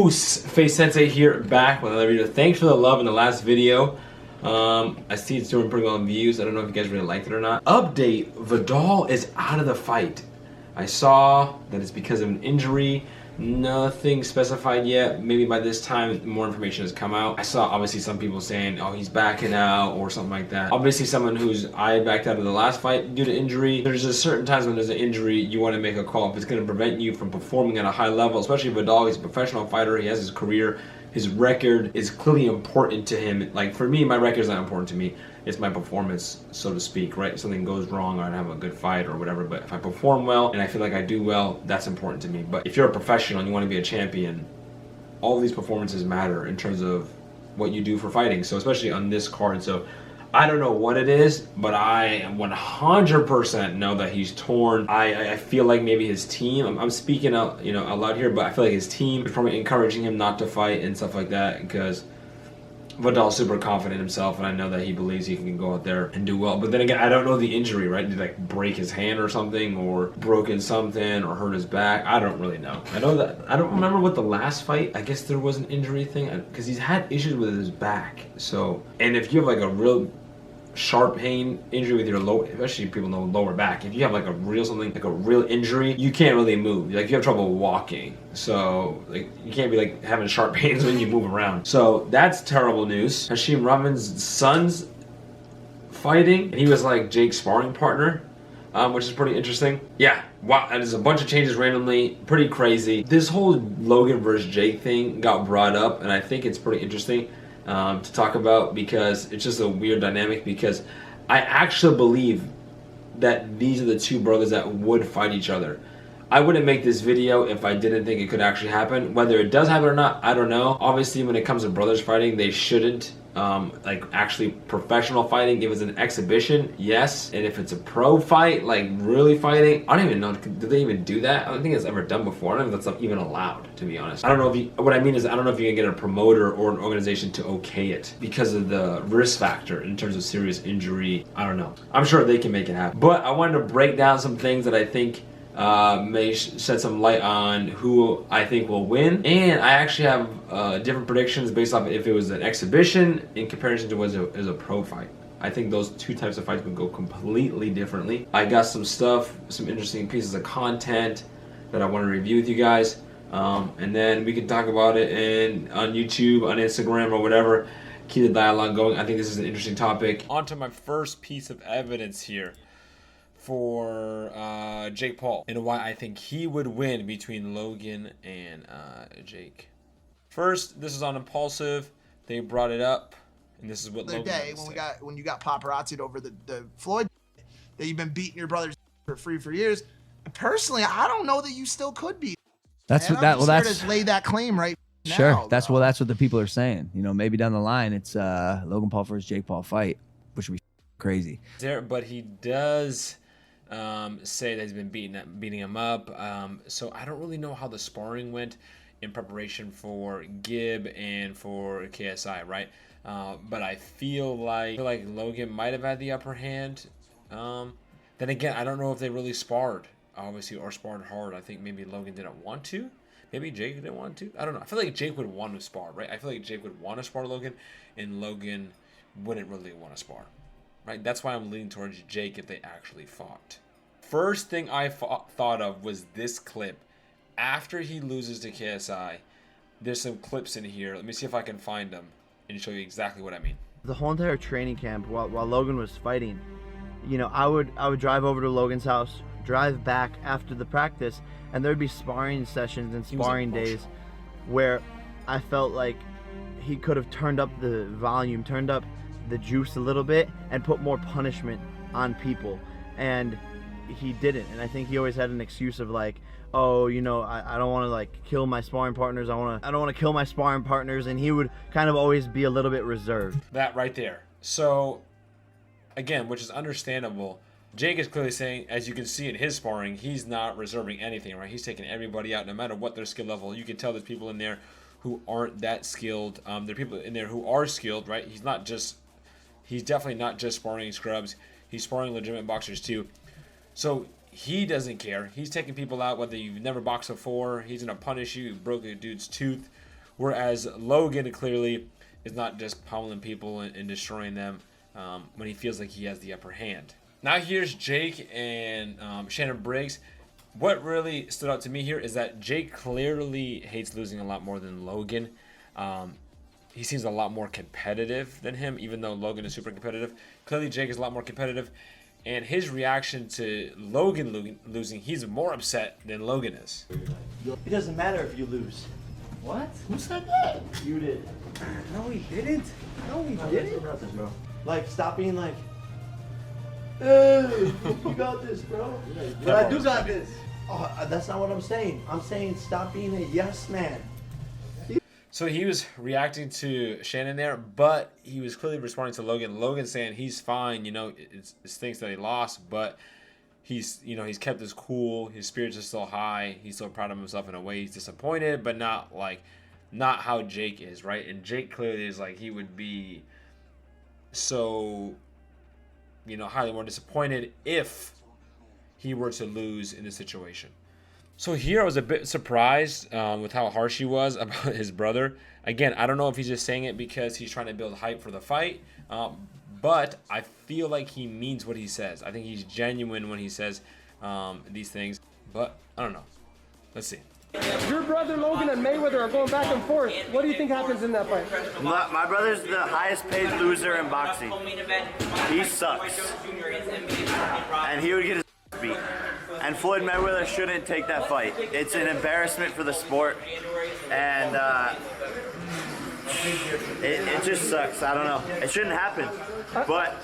Face Sensei here, back with another video. Thanks for the love in the last video. I see it's doing pretty well in views. I don't know if you guys really liked it or not. Update, Vidal is out of the fight. I saw that it's because of an injury. Nothing specified yet. Maybe by this time more information has come out. I saw obviously some people saying, oh, he's backing out or something like that. Obviously someone who's backed out of the last fight due to injury. There's just certain times when there's an injury you want to make a call if it's going to prevent you from performing at a high level, especially Vidal. He's a professional fighter. He has his career. His record is clearly important to him. Like for me, my record is not important to me. It's my performance, so to speak, right? If something goes wrong, I don't have a good fight or whatever, but if I perform well and I feel like I do well, that's important to me. But if you're a professional and you want to be a champion, all these performances matter in terms of what you do for fighting. So especially on this card. So I don't know what it is, but I 100% know that he's torn. I feel like maybe his team, I'm speaking out, out loud here, but I feel like his team is probably encouraging him not to fight and stuff like that, because Vidal's super confident in himself, and I know that he believes he can go out there and do well. But then again, I don't know the injury, right? Did he like break his hand or something, or broken something, or hurt his back? I don't really know. I know that I don't remember what the last fight. I guess there was an injury thing because he's had issues with his back. So, and if you have like a real sharp pain injury with your lower, especially people know lower back, if you have like a real something, like a real injury, you can't really move. Like you have trouble walking, so like you can't be like having sharp pains when you move around. So that's terrible news. Hashim Rahman's son's fighting, and he was like Jake's sparring partner, which is pretty interesting. Yeah, wow, and there's a bunch of changes randomly, pretty crazy. This whole Logan versus Jake thing got brought up, and I think it's pretty interesting to talk about, because it's just a weird dynamic, because I actually believe that these are the two brothers that would fight each other. I wouldn't make this video if I didn't think it could actually happen. Whether it does happen or not, I don't know. Obviously, when it comes to brothers fighting, they shouldn't like actually professional fighting. If it's an exhibition, yes. And if it's a pro fight, like really fighting, I don't even know, do they even do that? I don't think it's ever done before. I don't know if that's even allowed, to be honest. I don't know if you, what I mean is, I don't know if you can get a promoter or an organization to okay it because of the risk factor in terms of serious injury. I don't know. I'm sure they can make it happen. But I wanted to break down some things that I think may shed some light on who I think will win, and I actually have different predictions based off if it was an exhibition in comparison to what is a pro fight. I think those two types of fights would go completely differently. I got some stuff, some interesting pieces of content that I want to review with you guys, and then we can talk about it on YouTube, on Instagram, or whatever. Keep the dialogue going. I think this is an interesting topic. On to my first piece of evidence here for Jake Paul, and why I think he would win between Logan and Jake. First, this is on Impulsive. They brought it up, and this is what Logan day when you got paparazzi'd over the Floyd that you've been beating your brothers for free for years. Personally, I don't know that you still could be. That's what that. Well, that's lay that claim right. Sure, now, that's what the people are saying. Maybe down the line it's Logan Paul versus Jake Paul fight, which would be crazy. But he does say that he's been beating him up. So I don't really know how the sparring went in preparation for Gib and for KSI, right? But I feel like Logan might have had the upper hand. Then again, I don't know if they really sparred, obviously, or sparred hard. I think maybe Logan didn't want to. Maybe Jake didn't want to. I don't know. I feel like Jake would want to spar, right? I feel like Jake would want to spar Logan, and Logan wouldn't really want to spar. Right? That's why I'm leaning towards Jake if they actually fought. First thing I thought of was this clip. After he loses to KSI, there's some clips in here. Let me see if I can find them and show you exactly what I mean. The whole entire training camp while Logan was fighting, I would drive over to Logan's house, drive back after the practice, and there'd be sparring sessions and sparring days where I felt like he could have turned up the volume, turned up the juice a little bit, and put more punishment on people, and he didn't. And I think he always had an excuse of like, oh, I don't want to like kill my sparring partners, I don't want to kill my sparring partners, and he would kind of always be a little bit reserved. That right there. So again, which is understandable, Jake is clearly saying, as you can see in his sparring, he's not reserving anything, right? He's taking everybody out no matter what their skill level. You can tell there's people in there who aren't that skilled. There are people in there who are skilled, right? He's definitely not just sparring scrubs. He's sparring legitimate boxers too. So he doesn't care. He's taking people out whether you've never boxed before. He's going to punish you. You broke a dude's tooth. Whereas Logan clearly is not just pummeling people and destroying them when he feels like he has the upper hand. Now here's Jake and Shannon Briggs. What really stood out to me here is that Jake clearly hates losing a lot more than Logan. He seems a lot more competitive than him, even though Logan is super competitive. Clearly Jake is a lot more competitive. And his reaction to Logan losing, he's more upset than Logan is. It doesn't matter if you lose. What? Who said that? You did. No, he didn't. No, we We're didn't. brothers, bro. Like, stop being like, hey, you got this, bro. But I do got this. Oh, that's not what I'm saying. I'm saying stop being a yes man. So he was reacting to Shannon there, but he was clearly responding to Logan. Logan saying he's fine, you know, it stinks that he lost, but he's kept his cool. His spirits are still high. He's still proud of himself in a way. He's disappointed, but not how Jake is, right? And Jake clearly is like, he would be so, highly more disappointed if he were to lose in this situation. So here I was a bit surprised with how harsh he was about his brother. Again, I don't know if he's just saying it because he's trying to build hype for the fight, but I feel like he means what he says. I think he's genuine when he says these things, but I don't know. Let's see. Your brother Logan and Mayweather are going back and forth. What do you think happens in that fight? My brother's the highest paid loser in boxing. He sucks. And he would get his beat. And Floyd Mayweather shouldn't take that fight. It's an embarrassment for the sport. And it just sucks. I don't know. It shouldn't happen. But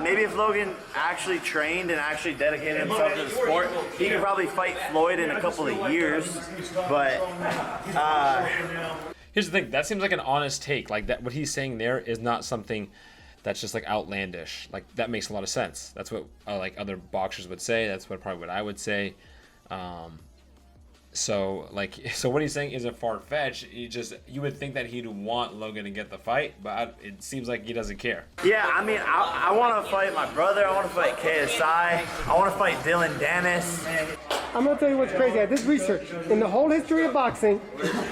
maybe if Logan actually trained and actually dedicated himself to the sport, he could probably fight Floyd in a couple of years. But Here's the thing. That seems like an honest take. Like, that, what he's saying there is not something that's just like outlandish. Like, that makes a lot of sense. That's what like other boxers would say. That's probably what I would say. So what he's saying isn't far-fetched. You would think that he'd want Logan to get the fight, but it seems like he doesn't care. yeah, I mean, I want to fight my brother. I want to fight KSI. I want to fight Dylan Dennis. I'm gonna tell you what's crazy. I did research. In the whole history of boxing,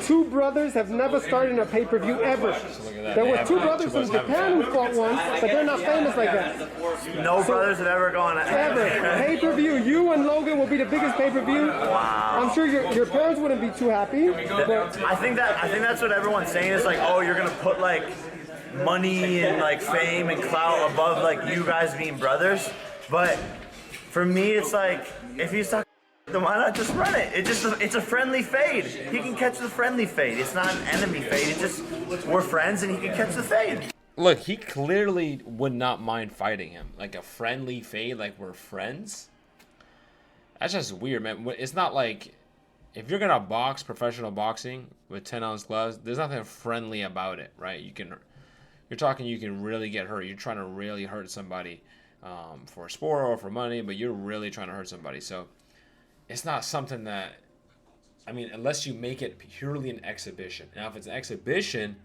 two brothers have never started in a pay-per-view ever. Look at that. There They were have two not. brothers Two from brothers Japan who haven't fought once, but they're not famous like that. No brothers have ever gone Ever. Pay-per-view. You and Logan will be the biggest pay-per-view. Wow. I'm sure your parents wouldn't be too happy. But I think that's what everyone's saying is like, oh, you're gonna put like money and like fame and clout above like you guys being brothers. But for me, it's like if he's talking, then why not just run it? It's a friendly fade. He can catch the friendly fade. It's not an enemy fade. It's just we're friends and he can catch the fade. Look, he clearly would not mind fighting him. Like a friendly fade, like we're friends. That's just weird, man. It's not like, if you're gonna box professional boxing with 10-ounce gloves, there's nothing friendly about it, right? You can really get hurt. You're trying to really hurt somebody for a sport or for money, but you're really trying to hurt somebody. So it's not something that, I mean, unless you make it purely an exhibition. Now, if it's an exhibition,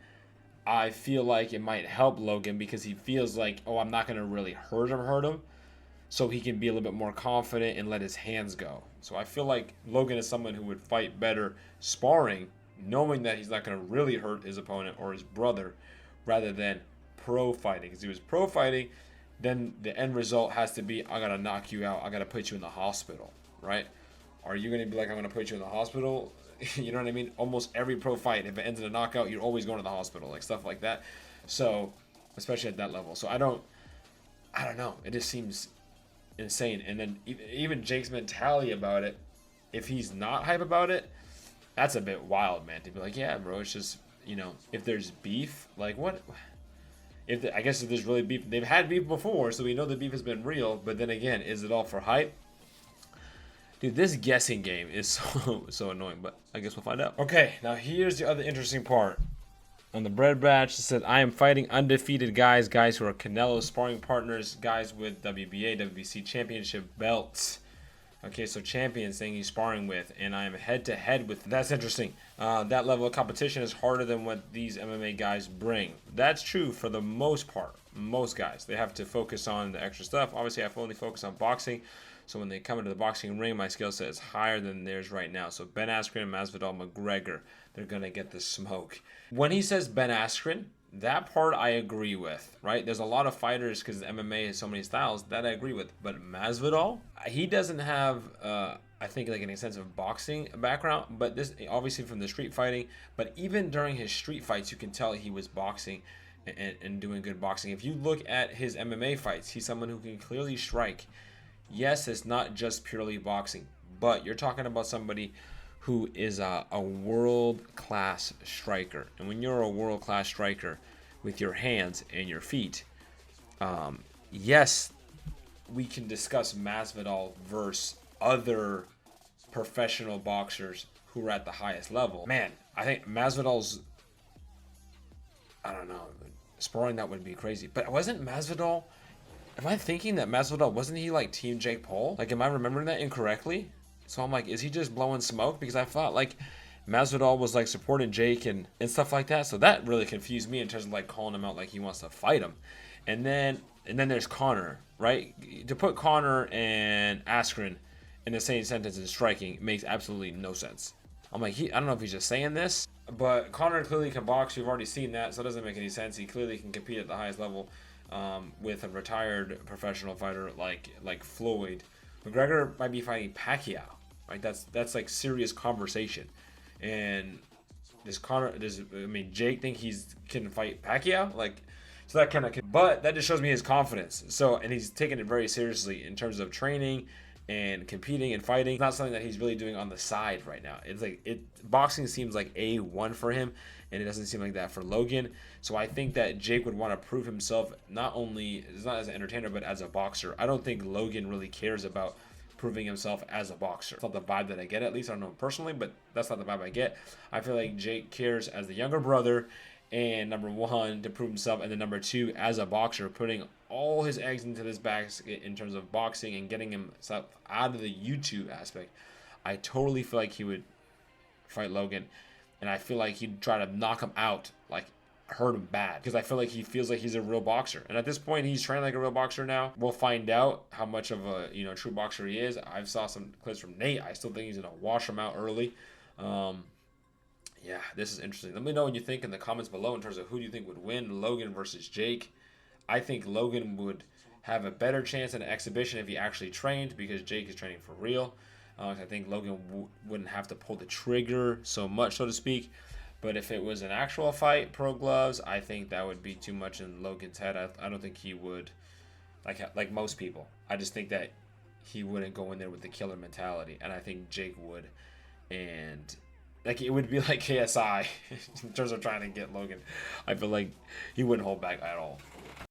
I feel like it might help Logan because he feels like, oh, I'm not gonna really hurt him. So he can be a little bit more confident and let his hands go. So I feel like Logan is someone who would fight better sparring, knowing that he's not going to really hurt his opponent or his brother, rather than pro fighting. Because if he was pro fighting, then the end result has to be, I got to knock you out. I got to put you in the hospital, right? Are you going to be like, I'm going to put you in the hospital? You know what I mean? Almost every pro fight, if it ends in a knockout, you're always going to the hospital, like stuff like that. So, especially at that level. So I don't know. It just seems insane. And then even Jake's mentality about it, if he's not hype about it, that's a bit wild, man. To be like, yeah, bro, it's just, if there's beef, like what? I guess if there's really beef, they've had beef before, so we know the beef has been real. But then again, is it all for hype? Dude, this guessing game is so annoying, but I guess we'll find out. Okay, now here's the other interesting part. On the bread batch, it said, I am fighting undefeated guys who are Canelo sparring partners, guys with WBA, WBC championship belts. Okay, so champion saying he's sparring with, and I am head-to-head with. That's interesting. That level of competition is harder than what these MMA guys bring. That's true for the most part. Most guys, they have to focus on the extra stuff. Obviously, I only focus on boxing. So when they come into the boxing ring, my skill set is higher than theirs right now. So Ben Askren, Masvidal, McGregor, they're gonna get the smoke. When he says Ben Askren, that part I agree with, right? There's a lot of fighters, because MMA has so many styles, that I agree with. But Masvidal, he doesn't have, I think, like an extensive boxing background, but this obviously from the street fighting. But even during his street fights, you can tell he was boxing and doing good boxing. If you look at his MMA fights, he's someone who can clearly strike. Yes, it's not just purely boxing, but you're talking about somebody who is a world-class striker. And when you're a world-class striker with your hands and your feet, yes, we can discuss Masvidal versus other professional boxers who are at the highest level. Man, I think Masvidal's, I don't know, sparring that would be crazy. But wasn't Masvidal, am I thinking that Masvidal, wasn't he like Team Jake Paul? Like, am I remembering that incorrectly? So I'm like, is he just blowing smoke? Because I thought like Masvidal was like supporting Jake and stuff like that. So that really confused me in terms of like calling him out like he wants to fight him. And then there's Conor, right? To put Conor and Askren in the same sentence in striking makes absolutely no sense. I'm like, I don't know if he's just saying this, but Conor clearly can box. We've already seen that, so it doesn't make any sense. He clearly can compete at the highest level with a retired professional fighter like Floyd. McGregor might be fighting Pacquiao, right? That's like serious conversation. And does Jake think he's can fight Pacquiao? Like, so that kind of, but that just shows me his confidence. So, and he's taking it very seriously in terms of training and competing and fighting. It's not something that he's really doing on the side right now. It's like boxing seems like A1 for him, and it doesn't seem like that for Logan. So I think that Jake would want to prove himself not as an entertainer, but as a boxer. I don't think Logan really cares about proving himself as a boxer. It's not the vibe that I get, at least. I don't know personally, but that's not the vibe I get. I feel like Jake cares as the younger brother, and number one, to prove himself, and then number two, as a boxer, putting all his eggs into this basket in terms of boxing and getting himself out of the YouTube aspect. I totally feel like he would fight Logan, and I feel like he'd try to knock him out, like hurt him bad, because I feel like he feels like he's a real boxer. And at this point, he's training like a real boxer now. We'll find out how much of a true boxer he is. I've saw some clips from Nate. I still think he's gonna wash him out early. Yeah, this is interesting. Let me know what you think in the comments below in terms of who do you think would win, Logan versus Jake. I think Logan would have a better chance in an exhibition if he actually trained, because Jake is training for real. I think Logan wouldn't have to pull the trigger so much, so to speak. But if it was an actual fight, pro gloves, I think that would be too much in Logan's head. I don't think he would, like most people. I just think that he wouldn't go in there with the killer mentality, and I think Jake would. And like, it would be like KSI in terms of trying to get Logan. I feel like he wouldn't hold back at all.